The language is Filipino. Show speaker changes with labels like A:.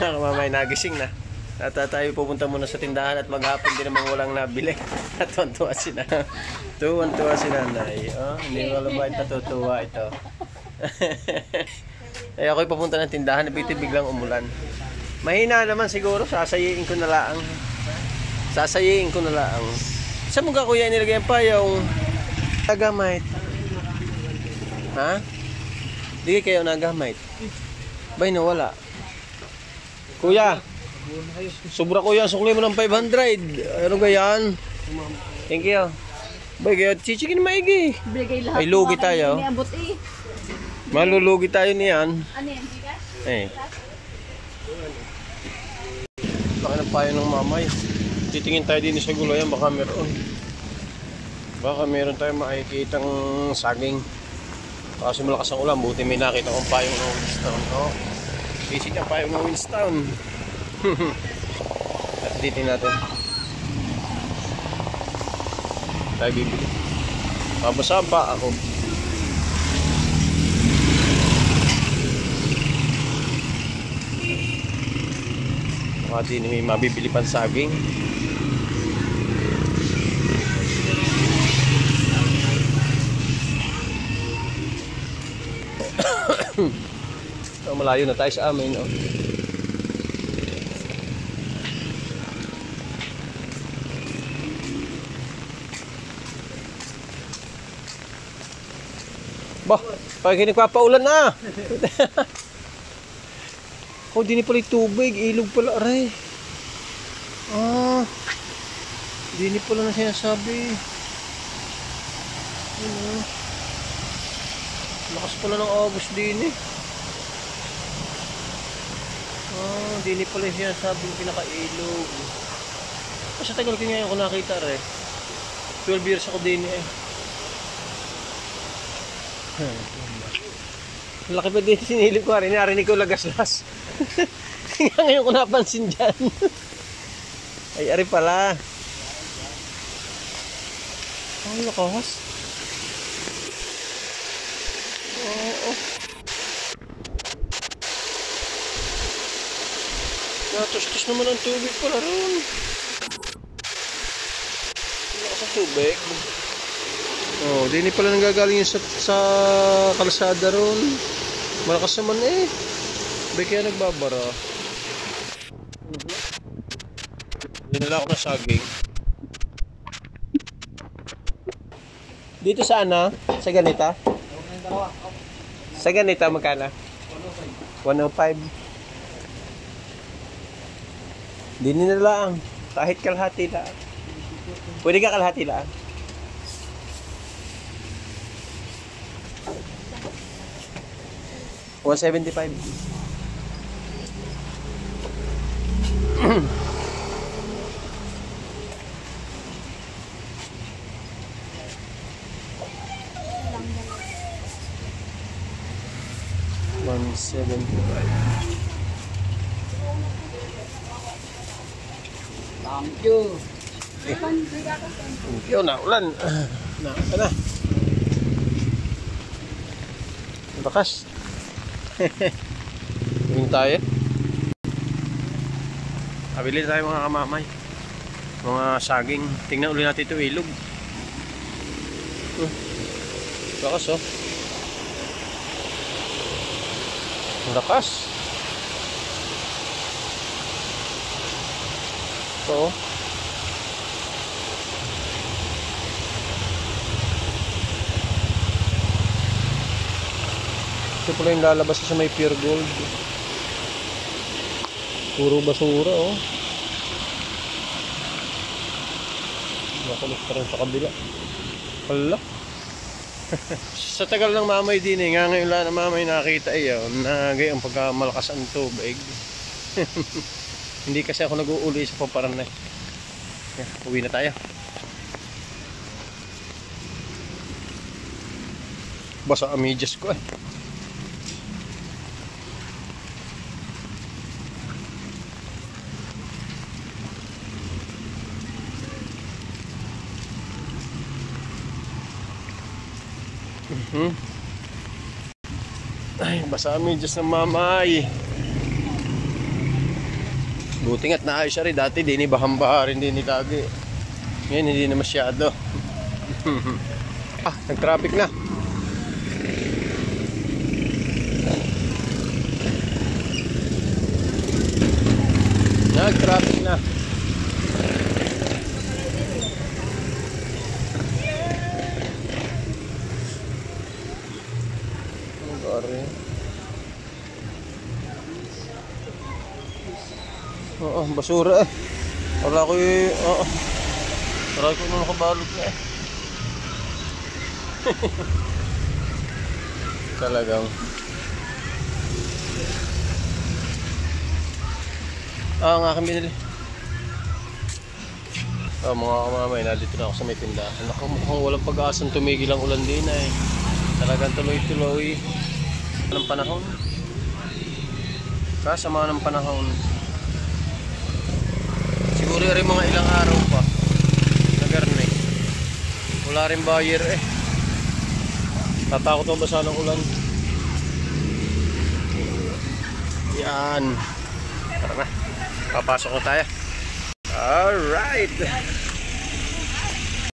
A: Mamay nagising na. At tayo pupunta muna sa tindahan at maghapon din namang walang nabili. At tuwan-tuwa sila. Tuwan-tuwa si nanay. Oh, hindi ko alam ba natutuwa ito. Ay ako'y papunta ng tindahan. Biglang umulan. Mahina naman siguro. Sasayiin ko na lang. Sasayiin ko na lang. Sa mukha kuya nilagyan pa yung nagamite. Ha? Di kayo nagamite. Bay nawala. Kuya. Sobra kuya, sukli mo ng 500. Ano ganyan? Thank you. Bay, kaya chichikin maigi. Ay, lugi tayo. Malulugi tayo niyan.
B: Ano yan, bigas?
A: Eh. Baka na payo ng mamay. Titingin tayo din sa gulayan, baka meron. Baka meron tayo makikitang saging. Kasi malakas ang ulan, buti may nakita kong payong ng Winston. Oh. Basic ang payong ng Winston. At dito natin tayo bibili. Mabasa pa ako. Baka din may mabibili pang saging. So, malayo na tayo sa amin, no? Bah, pag nagpapaulan na. Oh, di ni pala tubig, ilog pala, aray. Ah. Di ni pala na sinasabi. Ano? Lakas pala ng August din eh. Ah, di ni pala sinasabi yung pinaka-ilog. Kasi tagal ko ngayon ko nakita, aray. 12 years ako din eh. Laki pa din sinilip ko rin. Narinig ko lagaslas. Ngayon ko napansin dyan. Ay, ari pala. Ay, lakas. Oo. Natustos naman ang tubig pala ron. Lakas ang tubig. Oh, di ni pala nanggagaling sa kalsada ron. Malakas naman eh. Ba kaya nagbabara. Dinala ako na saging. Dito sa ano? Sa ganita? Sa ganita magkano? 105. Di nila lang. Kahit kalahati lang. Pwede ka kalahati lang. $175.
B: Thank you.
A: Thank you, naulan. Na. Bakas. Tingin tayo. Kabili tayo mga kamamay. Mga saging. Tingnan ulit natin ito ilog. Bakas oh. Bakas. Oo. Ito pala yung lalabas sa may pure gold. Puro basura oh. Nakulit pa rin sa kabila. Hala. Sa tagal ng mamay din eh. Nga ngayon lang na mamay nakita na gayong pagkamalakas ang tubig. Hindi kasi ako nag-uuli sa paparan na. Uwi na tayo. Basa ang medyas ko eh. Ay, basa ang medyas ng mamay. Buti nga't naayos siya rin. Dati di ni bahamba rin din ni lagi. Ngayon hindi na masyado. Nag-traffic na. Nag-traffic na. Oo, basura eh. Wala ko yung... Oo. Wala ko yung nakabalot na eh. Talagang. Ang aking binili. Mga kamamay, nandito na ako sa may tindahan. Mukhang walang pag-asang tumigil ang ulan din eh. Talagang tuloy-tuloy ng panahon. Kasama ng panahon. Siguro rin mga ilang araw pa. Nagarne. Wala rin buyer eh. Tatakot mo basa ng ulan. Yan. Tara na. Papasok na tayo. Alright.